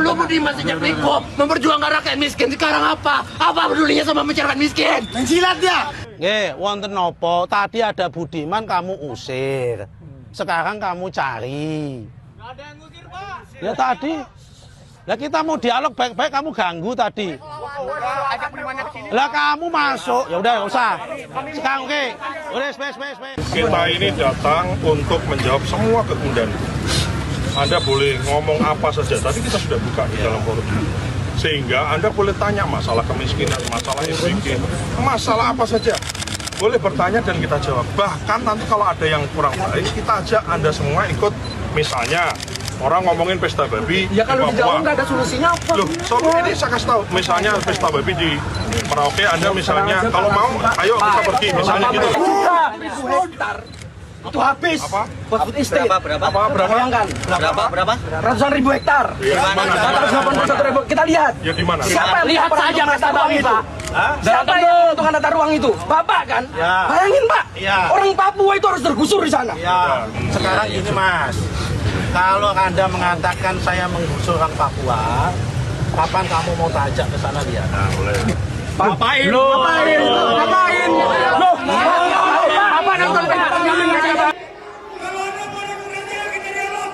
Dulu Budiman sejak Niko memperjuangkan rakyat miskin. Sekarang apa? Apa pedulinya sama masyarakat miskin? Menjilat dia. Nggih, wonten nopo? Tadi ada Budiman kamu usir. Sekarang kamu cari. Nggak ada yang ngusir, Pak. Ya tadi. Lah kita mau dialog baik-baik kamu ganggu tadi. Ajak Budimannya ke sini. Lah kamu masuk. Ya udah enggak usah. Sekarang oke. Udah, space. Kita ini datang untuk menjawab semua kegundahan. Anda boleh ngomong apa saja. Tadi kita sudah buka di dalam forum. Sehingga Anda boleh tanya masalah kemiskinan, masalah SDG, masalah apa saja. Boleh bertanya dan kita jawab. Bahkan nanti kalau ada yang kurang baik, kita ajak Anda semua ikut. Misalnya, orang ngomongin pesta babi Ya kalau di di Papua. Jawa nggak ada solusinya apa? Loh, ini saya kasih tahu. Misalnya pesta babi di Merauke, Anda misalnya, kalau mau, ayo kita pergi. Misalnya gitu. 1.000 hektar itu habis. Apa? Buat food estate. Berapa? Bayangkan. Berapa? Ratusan ribu hektar. Ya, di mana? 481.000. Kita lihat. Ya di mana? Siapa yang lihat saja pesta babi, Pak? Siapa yang menentukan tata ruang itu? Bapak kan? Ya. Bayangin, Pak. Ya. Orang Papua itu harus tergusur di sana. Ya, sekarang ini Mas. Kalau Anda mengatakan saya menggusur orang Papua, kapan kamu mau tajak ke sana lihat? Nah, boleh. Ngapain? Ngapain? Loh, Bapak nonton kegiatan kami nggak ada. Kalau Anda mau demokrasi, ya kita dialog.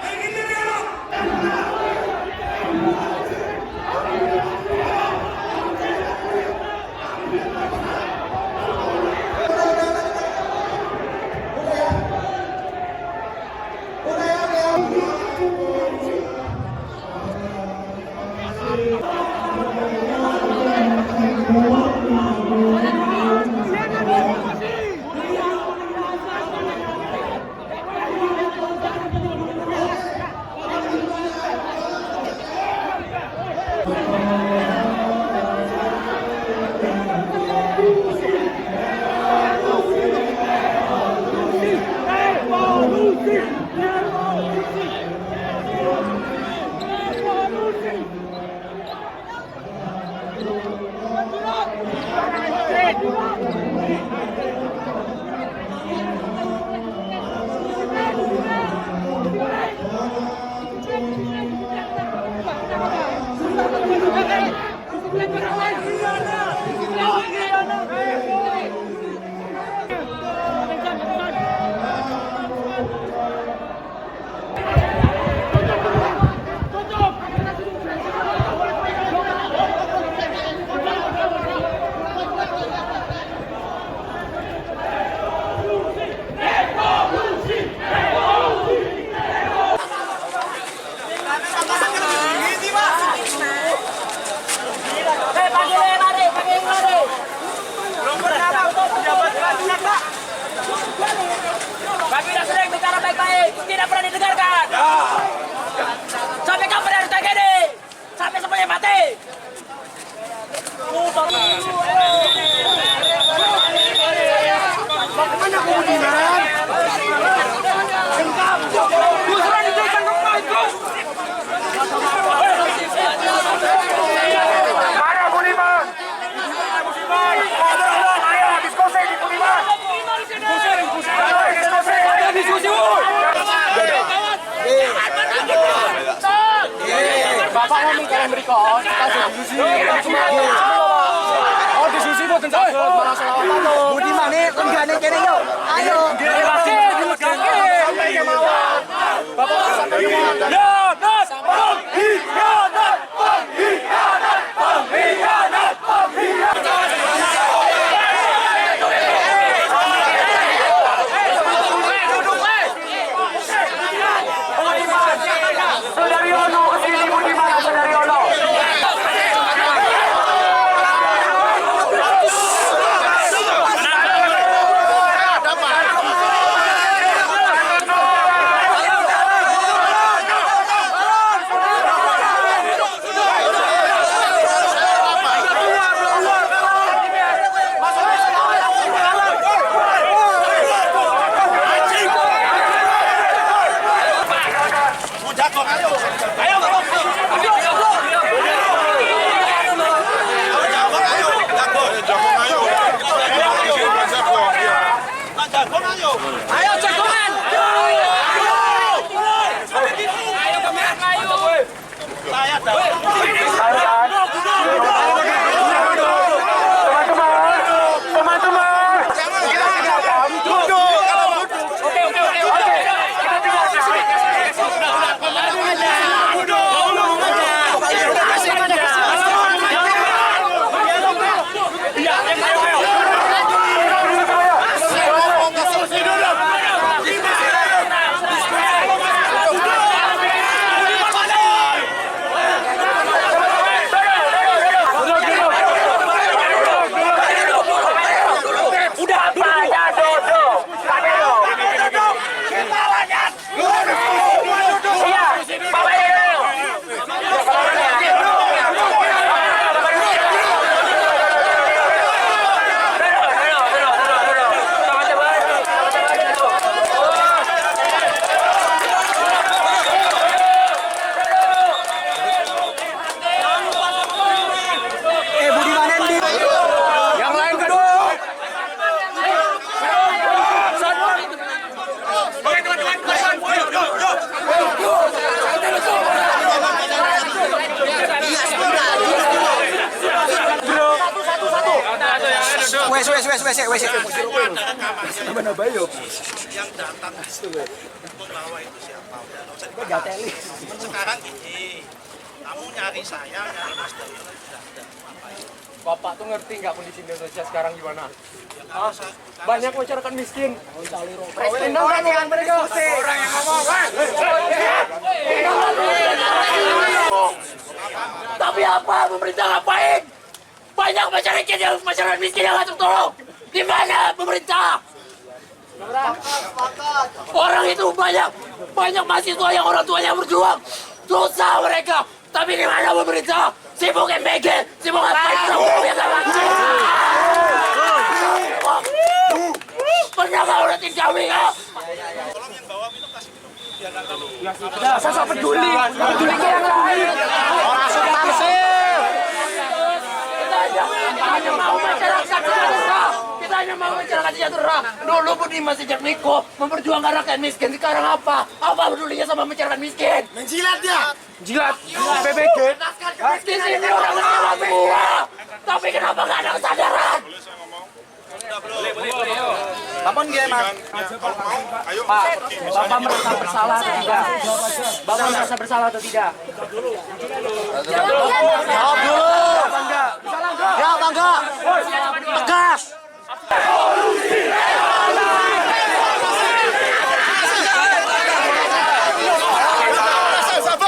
Ayo kita dialog. Kami sudah sering bicara baik-baik, tidak pernah didengarkan. Sampai kapan harus kayak gini? Sampai semuanya mati. Bagaimana kemudian? Gusuran diberikan ke Gus. Mana Budiman? Ayo diskusi di Budiman. Diskusi, woi. Bapak ngomong kalau mereka kita diskusi. Oh diskusi buat tentang malah selawatan. Budiman nih, tenggane kene yuk. Ayo. Direkasi, dilegake. Sampai ke mawar. Bapak sampai ke mawar. Ya, Nas. Pengkhianat, pengkhianat, pengkhianat, pengkhianat. Saudari Ono kesini, Budiman, Saudari Ono. Wes. Yang datang membawa itu siapa? Udah nggak usah dibahas. Sekarang gini, kamu nyari saya, nyari Mas Dayo, udah ngapain? Bapak tuh ngerti nggak kondisi Indonesia sekarang gimana? Ya nggak usah. Banyak masyarakat miskin. Tindakan dengan mereka. Orang yang ngomong. Tapi apa pemerintah ngapain? Banyak masyarakat miskin yang nggak tolong. Di mana pemerintah? Orang itu banyak mahasiswa yang orang tuanya berjuang. Dosa mereka. Tapi di mana pemerintah? Sibuk MBG, sibuk ngapain? Ya nggak mati. Pernah nggak urutin kami ya? Tolong yang bawa minum kasih minum. Biar nggak kalau Saya peduli ke yang lain. orang sultan sih. Kita hanya mau masyarakat sejahtera. Kita hanya mau masyarakat sejahtera. Dulu Budiman Sujatmiko memperjuangkan rakyat miskin. Sekarang apa? Apa pedulinya sama masyarakat miskin? Menjilat dia. Jilat. PBG. Di sini orang kecewa semua. Tapi kenapa nggak ada kesadaran? Kapan dia mas? Ayo, Pak, Bapak merasa bersalah atau tidak? Bapak merasa bersalah atau tidak? Jawab dulu. Ya bangga. Tegas.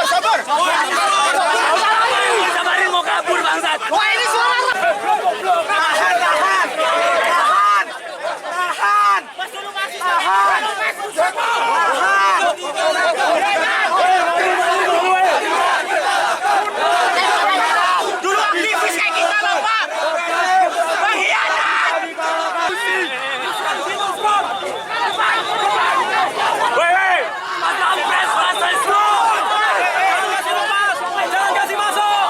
Sabar. Sabarin mau kabur bangsat. Dulu aktivis kayak kita, Bapak. Pengkhianat. Jangan kasih masuk.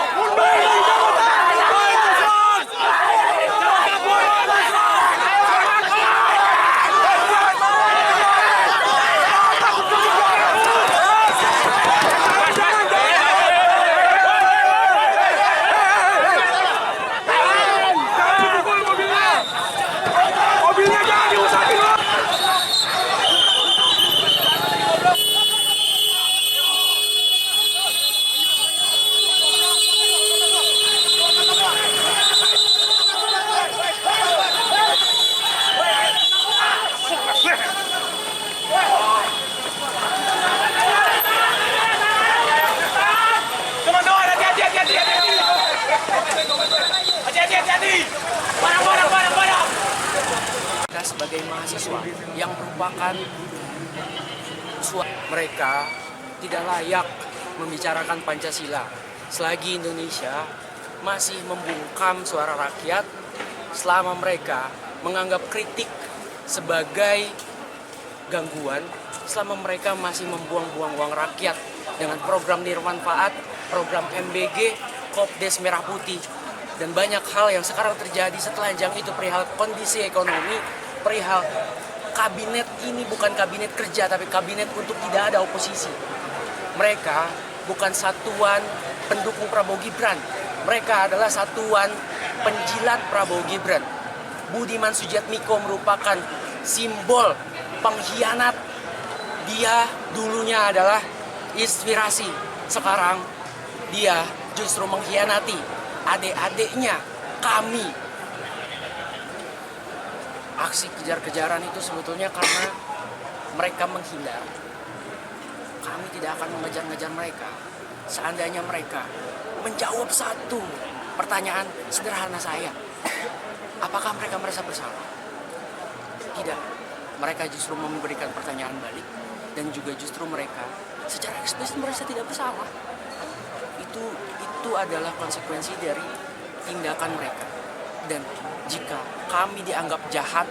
Teman-teman, hati-hati. Hati-hati. Barang. Kita sebagai mahasiswa yang merupakan mereka tidak layak membicarakan Pancasila selagi Indonesia masih membungkam suara rakyat, selama mereka menganggap kritik sebagai gangguan, selama mereka masih membuang-buang uang rakyat dengan program nirmanfaat, program MBG, Kopdes Merah Putih, dan banyak hal yang sekarang terjadi setelanjang itu perihal kondisi ekonomi, perihal kabinet ini bukan kabinet kerja tapi kabinet untuk tidak ada oposisi. Mereka bukan satuan pendukung Prabowo Gibran, mereka adalah satuan penjilat Prabowo Gibran. Budiman Sujatmiko merupakan simbol pengkhianat. Dia dulunya adalah inspirasi, sekarang dia justru mengkhianati adik-adiknya, kami. Aksi kejar-kejaran itu sebetulnya karena mereka menghindar. Kami tidak akan mengejar-ngejar mereka. Seandainya mereka menjawab satu pertanyaan sederhana saya, apakah mereka merasa bersalah? Tidak. Mereka justru memberikan pertanyaan balik dan juga justru mereka secara eksplisit merasa tidak bersalah. Itu adalah konsekuensi dari tindakan mereka. Dan jika kami dianggap jahat,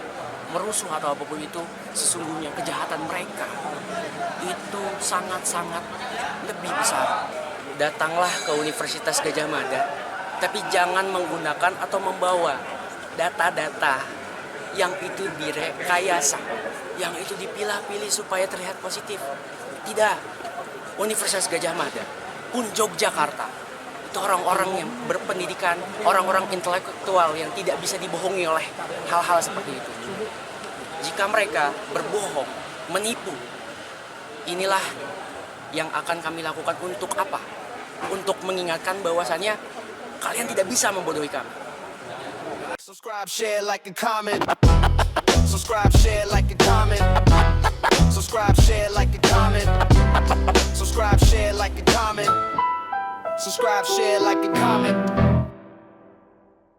merusuh atau apapun itu, sesungguhnya kejahatan mereka itu sangat-sangat lebih besar. Datanglah ke Universitas Gadjah Mada, tapi jangan menggunakan atau membawa data-data yang itu direkayasa, yang itu dipilah-pilih supaya terlihat positif. Tidak. Universitas Gadjah Mada pun Yogyakarta itu orang-orang yang berpendidikan, orang-orang intelektual yang tidak bisa dibohongi oleh hal-hal seperti itu. Jika mereka berbohong, menipu, inilah yang akan kami lakukan untuk apa? Untuk mengingatkan bahwasannya kalian tidak bisa membodohi kami. Subscribe, share, like, and comment. Subscribe, share, like, and comment. Subscribe, share, like, and comment. Subscribe, share, like, and comment. Subscribe, share, like, and comment.